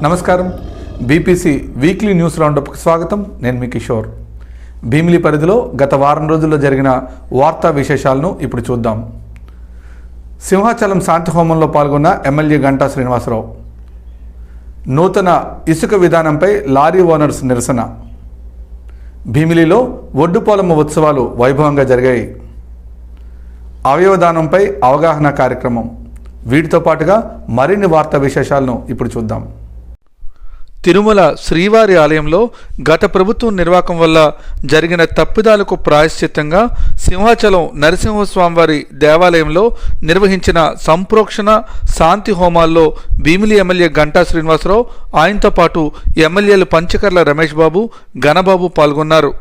నమస్కారం. BPC weekly news రౌండప్కి స్వాగతం. నేను మీ కిషోర్. భీమిలి పరిధిలో గత వారం రోజుల్లో జరిగిన వార్తా విశేషాలను ఇప్పుడు చూద్దాం. సింహాచలం శాంతి హోమంలో పాల్గొన్న ఎమ్మెల్యే గంటా శ్రీనివాసరావు. నూతన ఇసుక విధానంపై లారీ ఓనర్స్ నిరసన. భీమిలిలో ఒడ్డుపోలమ్మ ఉత్సవాలు వైభవంగా జరిగాయి. అవయవదానంపై అవగాహన కార్యక్రమం. వీటితో పాటుగా మరిన్ని వార్తా విశేషాలను ఇప్పుడు చూద్దాం. తిరుమల శ్రీవారి ఆలయంలో గత ప్రభుత్వం నిర్వాహకం వల్ల జరిగిన తప్పిదాలకు ప్రాయశ్చిత్తంగా సింహాచలం నరసింహస్వామివారి దేవాలయంలో నిర్వహించిన సంప్రోక్షణ శాంతి హోమాల్లో భీమిలి ఎమ్మెల్యే గంటా శ్రీనివాసరావు, ఆయనతో పాటు ఎమ్మెల్యేలు పంచకర్ల రమేష్ బాబు, ఘనబాబు పాల్గొన్నారు.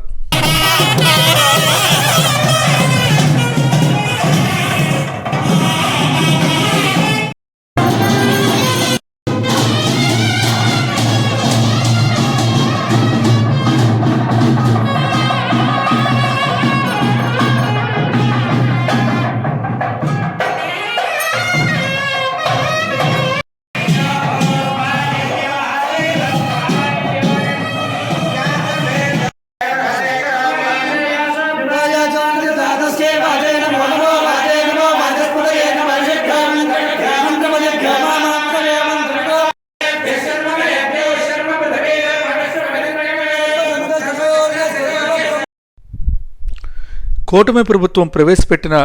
కూటమి ప్రభుత్వం ప్రవేశపెట్టిన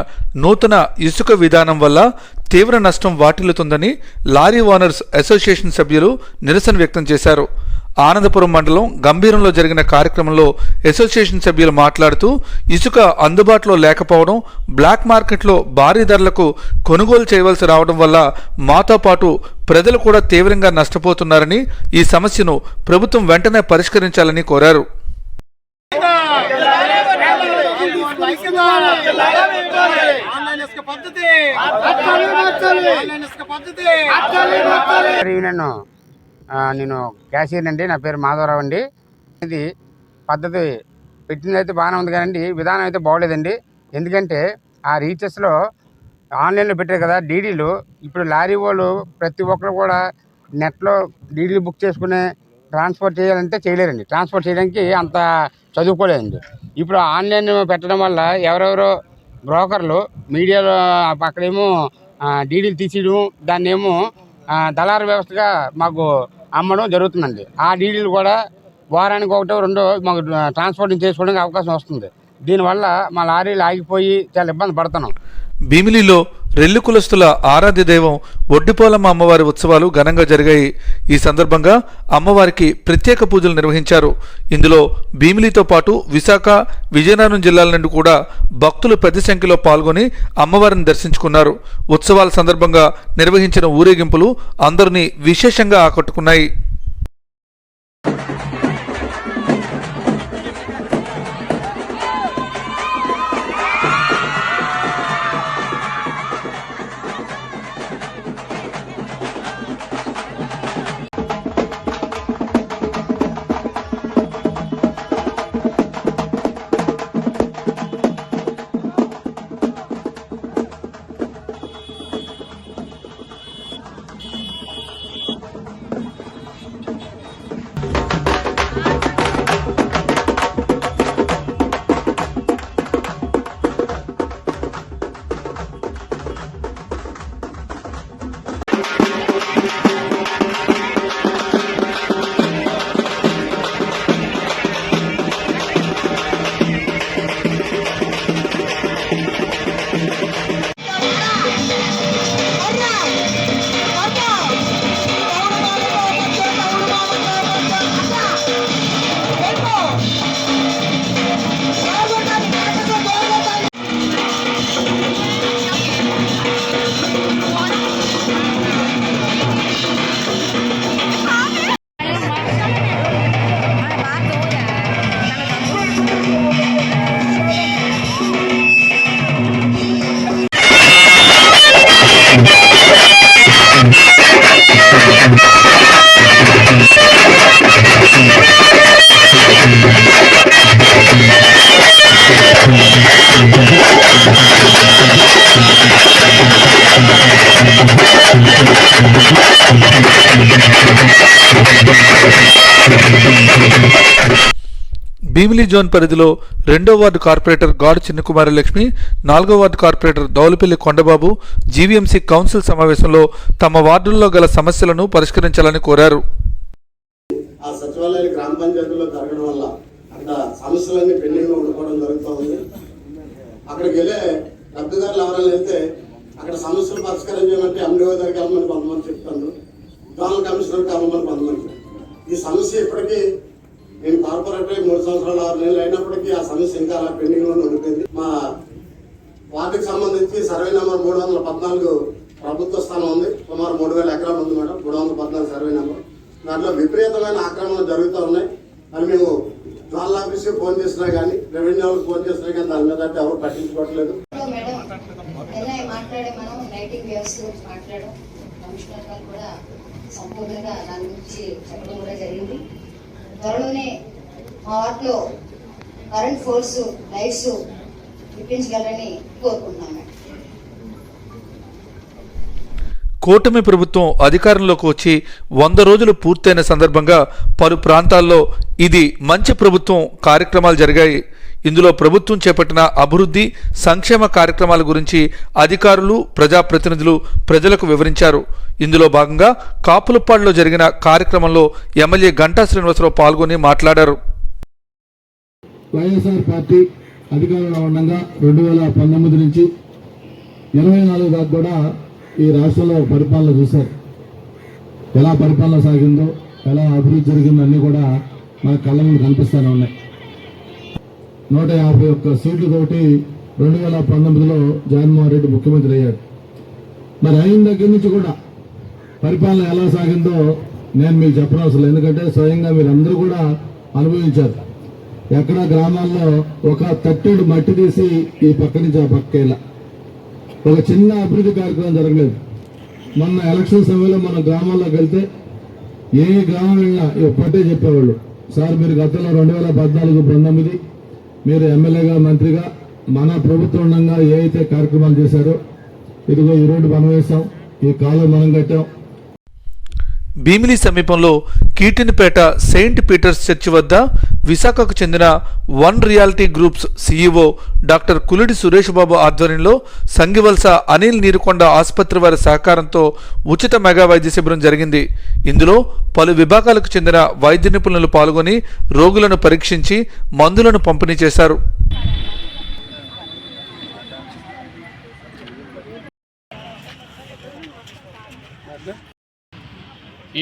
నూతన ఇసుక విధానం వల్ల తీవ్ర నష్టం వాటిల్లుతుందని లారీ ఓనర్స్ అసోసియేషన్ సభ్యులు నిరసన వ్యక్తం చేశారు. ఆనందపురం మండలం గంభీరంలో జరిగిన కార్యక్రమంలో అసోసియేషన్ సభ్యులు మాట్లాడుతూ ఇసుక అందుబాటులో లేకపోవడం, బ్లాక్ మార్కెట్లో భారీ ధరలకు కొనుగోలు చేయవలసి రావడం వల్ల మాతో పాటు ప్రజలు కూడా తీవ్రంగా నష్టపోతున్నారని, ఈ సమస్యను ప్రభుత్వం వెంటనే పరిష్కరించాలని కోరారు. నేను క్యాషియర్ అండి. నా పేరు మాధవరావు అండి. ఇది పద్ధతి పెట్టింది అయితే బాగానే ఉంది కానీ విధానం అయితే బాగోలేదండి. ఎందుకంటే ఆ రీచెస్లో ఆన్లైన్లో పెట్టారు కదా డీడీలు. ఇప్పుడు లారీ వాళ్ళు ప్రతి ఒక్కరు కూడా నెట్లో డీడీలు బుక్ చేసుకుని ట్రాన్స్పోర్ట్ చేయాలంటే చేయలేరండి. ట్రాన్స్పోర్ట్ చేయడానికి అంత చదువుకోలేదండి. ఇప్పుడు ఆన్లైన్ పెట్టడం వల్ల ఎవరెవరో బ్రోకర్లు మీడియాలో అక్కడేమో డీడీలు తీసేయడం, దాన్ని ఏమో దళార వ్యవస్థగా మాకు అమ్మడం జరుగుతుందండి. ఆ డీడీలు కూడా వారానికి ఒకటో రెండో మాకు ట్రాన్స్పోర్టింగ్ చేసుకోవడానికి అవకాశం వస్తుంది. దీనివల్ల మా లారీలు ఆగిపోయి చాలా ఇబ్బంది పడుతున్నాం. భీమిలిలో రెల్లు కులస్తుల ఆరాధ్య దైవం ఒడ్డుపోలమ్మ అమ్మవారి ఉత్సవాలు ఘనంగా జరిగాయి. ఈ సందర్భంగా అమ్మవారికి ప్రత్యేక పూజలు నిర్వహించారు. ఇందులో భీమిలితో పాటు విశాఖ, విజయనగరం జిల్లాల నుండి కూడా భక్తులు పెద్ద సంఖ్యలో పాల్గొని అమ్మవారిని దర్శించుకున్నారు. ఉత్సవాల సందర్భంగా నిర్వహించిన ఊరేగింపులు అందరినీ విశేషంగా ఆకట్టుకున్నాయి. భీమిలి జోన్ పరిధిలో 2వ వార్డు కార్పొరేటర్ గాడు చిన్నకుమారి లక్ష్మి, 4వ ward corporator Daulapalli Kondababu GVMC council సమావేశంలో తమ వార్డుల్లో గల సమస్యలను పరిష్కరించాలని కోరారు. ఆ సచివాలయాలు గ్రామ పంచాయతీలో జరగడం వల్ల అక్కడ సమస్యలన్నీ పెండింగ్ లో ఉండిపోవడం జరుగుతూ ఉంది. అక్కడికి వెళ్ళే లబ్ధిదారులు ఎవరైనా వెళ్తే అక్కడ సమస్యలు పరిష్కారం చేయమంటే ఎండిఓ దగ్గరికి వెళ్ళమని కొంతమంది చెప్తాను, జోనల్ కమిషనర్కి వెళ్ళమని కొంతమంది. ఈ సమస్య ఇప్పటికీ నేను కార్పొరేటర్ 3 సంవత్సరాలు 6 నెలలు అయినప్పటికీ ఆ సమస్య ఇంకా అలా పెండింగ్ లోనే ఉండిపోయింది. మా వార్డుకి సంబంధించి సర్వే నెంబర్ 314 ప్రభుత్వ స్థానం ఉంది. సుమారు 3000 ఎకరాలు ఉంది మేడం. 314 survey number. దాంట్లో విపరీతమైన ఆక్రమణలు జరుగుతూ ఉన్నాయి. అని మేము జోనల్ ఆఫీస్కి ఫోన్ చేసినా కానీ, రెవెన్యూ వాళ్ళకి ఫోన్ చేసినా కానీ దాని మీద ఎవరు పట్టించుకోవట్లేదు. మాట్లాడే మనం లైటింగ్ వ్యవస్థ గురించి మాట్లాడడం, కమిషనర్ గారు కూడా సంపూర్ణంగా దాని గురించి చెప్పడం కూడా జరిగింది. త్వరలోనే మా వార్డులో కరెంట్ ఫోర్స్ లైట్స్ ఇప్పించగలరని కోరుకుంటున్నాం. కూటమి ప్రభుత్వం అధికారంలోకి వచ్చి 100 రోజులు పూర్తయిన సందర్భంగా పలు ప్రాంతాల్లో ఇది మంచి ప్రభుత్వం కార్యక్రమాలు జరిగాయి. ఇందులో ప్రభుత్వం చేపట్టిన అభివృద్ధి సంక్షేమ కార్యక్రమాల గురించి అధికారులు ప్రజాప్రతినిధులు ప్రజలకు వివరించారు. ఇందులో భాగంగా కాపులపాడులో జరిగిన కార్యక్రమంలో ఎమ్మెల్యే గంటా శ్రీనివాసరావు పాల్గొని మాట్లాడారు. వైఎస్ఆర్ పార్టీ అధికారంలో ఉండగా 2019 నుంచి 24 దాకా కూడా ఈ రాష్ట్రంలో పరిపాలన చూశారు. ఎలా పరిపాలన సాగిందో, ఎలా అభివృద్ధి జరిగిందో అన్నీ కూడా మన కళ్ళ ముందు కనిపిస్తూనే ఉన్నాయి. 151 సీట్లతోటి 2019లో జగన్మోహన్ రెడ్డి ముఖ్యమంత్రి అయ్యాడు. మరి అయిన దగ్గర నుంచి కూడా పరిపాలన ఎలా సాగిందో నేను మీకు చెప్పనవసరం లేదు, ఎందుకంటే స్వయంగా మీరందరూ కూడా అనుభవించారు. ఎక్కడ గ్రామాల్లో ఒక తట్టెడు మట్టి తీసి ఈ పక్క నుంచి ఆ పక్కేలా ఒక చిన్న అభివృద్ధి కార్యక్రమం జరగలేదు. మొన్న ఎలక్షన్ సమయంలో మన గ్రామాల్లోకి వెళ్తే ఏ గ్రామం వెళ్ళినా ఒక్కటే చెప్పేవాళ్ళు, సార్ మీరు గతంలో 2014-19 మీరు ఎమ్మెల్యేగా మంత్రిగా మన ప్రభుత్వం ఉండగా ఏ అయితే కార్యక్రమాలు చేశారో ఇదిగో ఈ రోడ్డు మనం వేసాం, ఈ కాలువ మనం కట్టాం. భీమిలి సమీపంలో కీటినిపేట సెయింట్ పీటర్స్ చర్చి వద్ద విశాఖకు చెందిన one reality groups CEO doctor Kulidi Suresh Babu ఆధ్వర్యంలో సంగివలస అనిల్ నీరుకొండ ఆసుపత్రి వారి సహకారంతో ఉచిత మెగా వైద్య శిబిరం జరిగింది. ఇందులో పలు విభాగాలకు చెందిన వైద్య నిపుణులు పాల్గొని రోగులను పరీక్షించి మందులను పంపిణీ చేశారు.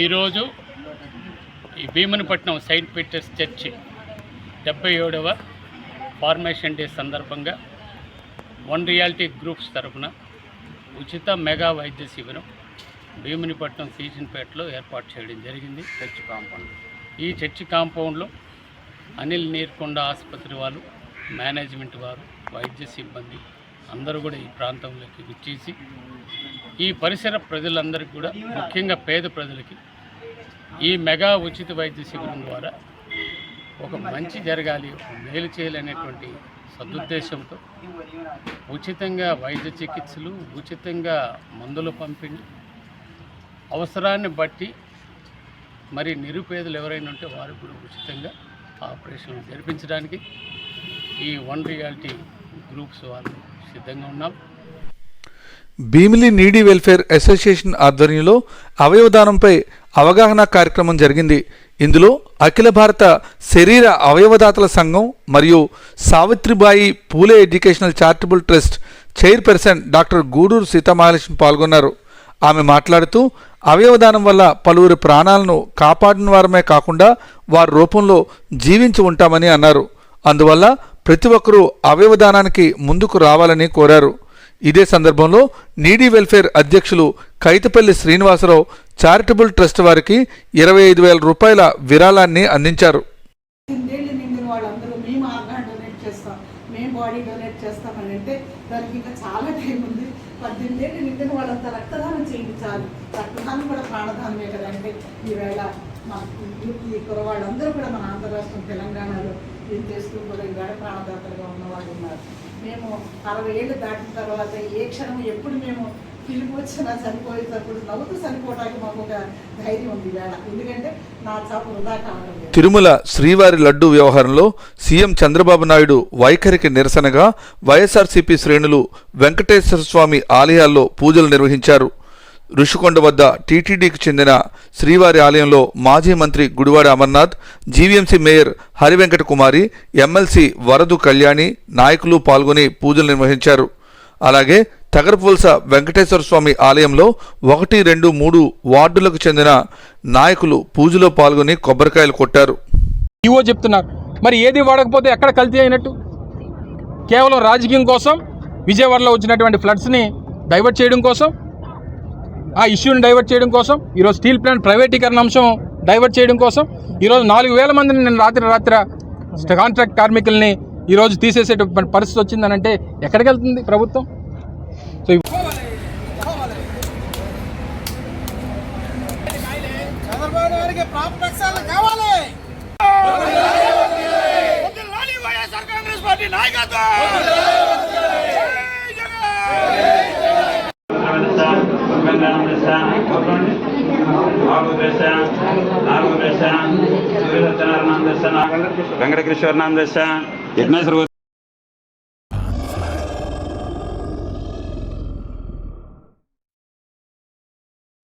ఈరోజు ఈ భీమునిపట్నం సెయింట్ పీటర్స్ చర్చి 77వ ఫార్మేషన్ డే సందర్భంగా వన్ రియాలిటీ గ్రూప్స్ తరఫున ఉచిత మెగా వైద్య శిబిరం భీమునిపట్నం సీజన్పేటలో ఏర్పాటు చేయడం జరిగింది. Church compound. ఈ చర్చి కాంపౌండ్లో అనిల్ నీరుకొండ ఆసుపత్రి వాళ్ళు, మేనేజ్మెంట్ వారు, వైద్య సిబ్బంది అందరూ కూడా ఈ ప్రాంతంలోకి విచ్చేసి ఈ పరిసర ప్రజలందరికీ కూడా, ముఖ్యంగా పేద ప్రజలకి ఈ మెగా ఉచిత వైద్య శిబిరం ద్వారా ఒక మంచి జరగాలి, మేలు చేయాలనేటువంటి సదుద్దేశంతో ఉచితంగా వైద్య చికిత్సలు, ఉచితంగా మందుల పంపిణీ, అవసరాన్ని బట్టి మరి నిరుపేదలు ఎవరైనా ఉంటే వారికి కూడా ఉచితంగా ఆపరేషన్లు జరిపించడానికి ఈ వన్ రియాలిటీ గ్రూప్స్ వాళ్ళు సిద్ధంగా ఉన్నాం. భీమిలి నీడీ వెల్ఫేర్ అసోసియేషన్ ఆధ్వర్యంలో అవయవదానంపై అవగాహన కార్యక్రమం జరిగింది. ఇందులో అఖిల భారత శరీర అవయవదాతల సంఘం మరియు Savitribai Phule educational charitable trust chairperson doctor Guduru Seethamahalakshmi పాల్గొన్నారు. ఆమె మాట్లాడుతూ అవయవదానం వల్ల పలువురి ప్రాణాలను కాపాడిన వారమే కాకుండా వారి రూపంలో జీవించి ఉంటామని అన్నారు. అందువల్ల ప్రతి ఒక్కరూ అవయవదానానికి ముందుకు రావాలని కోరారు. ఇదే సందర్భంలో నీడీ వెల్ఫేర్ అధ్యక్షులు కైతపల్లి శ్రీనివాసరావు చారిటబుల్ ట్రస్ట్ వారికి 25,000 రూపాయల విరాళాన్ని అందించారు. బాడీ డొనేట్ చేస్తామని అంటే దానికి ఇంకా చాలా టైం ఉంది. 18 ఏళ్ళు నిండిన వాళ్ళంతా రక్తదానం చేయించాలి. రక్తదానం కూడా ప్రాణదానమే కదా. అంటే ఈవేళ మా ఈ కురవాళ్ళందరూ కూడా మన ఆంధ్ర రాష్ట్రం తెలంగాణలో దీన్ని చేస్తూ కూడా ఈవేళ ప్రాణదాతలుగా ఉన్నవాళ్ళు ఉన్నారు. మేము 60 ఏళ్ళు దాటిన తర్వాత ఏ క్షణం ఎప్పుడు మేము పిలుపు వచ్చినా చనిపోయేటప్పుడు నవ్వుతూ చనిపోవడానికి మాకు ఒక ధైర్యం ఉంది వేళ. ఎందుకంటే నా చాపు వృధా కావడం లేదు. తిరుమల శ్రీవారి లడ్డు వ్యవహారంలో సీఎం చంద్రబాబు నాయుడు వైఖరికి నిరసనగా వైఎస్ఆర్సీపీ శ్రేణులు వెంకటేశ్వర స్వామి ఆలయాల్లో పూజలు నిర్వహించారు. ఋషికొండ వద్ద టీటీడీకి చెందిన శ్రీవారి ఆలయంలో మాజీ మంత్రి గుడివాడ అమర్నాథ్, జీవీఎంసీ మేయర్ హరివెంకట కుమారి, ఎమ్మెల్సీ వరదు కళ్యాణి నాయకులు పాల్గొని పూజలు నిర్వహించారు. అలాగే తగరపువలస వెంకటేశ్వర స్వామి ఆలయంలో 1, 2, 3 వార్డులకు చెందిన నాయకులు పూజలో పాల్గొని కొబ్బరికాయలు కొట్టారు. ఈవో చెప్తున్నారు, మరి ఏది వాడకపోతే ఎక్కడ కల్తీ అయినట్టు? కేవలం రాజకీయం కోసం విజయవాడలో వచ్చినటువంటి ఫ్లడ్స్ని డైవర్ట్ చేయడం కోసం, ఆ ఇష్యూని డైవర్ట్ చేయడం కోసం, ఈరోజు స్టీల్ ప్లాంట్ ప్రైవేటీకరణ అంశం డైవర్ట్ చేయడం కోసం ఈరోజు 4,000 మందిని నేను రాత్రి కాంట్రాక్ట్ కార్మికుల్ని ఈరోజు తీసేసేటువంటి పరిస్థితి వచ్చిందనంటే ఎక్కడికి వెళ్తుంది ప్రభుత్వం? సో వెంకటకృష్ణ నామ దశ యజ్ఞేశ్వర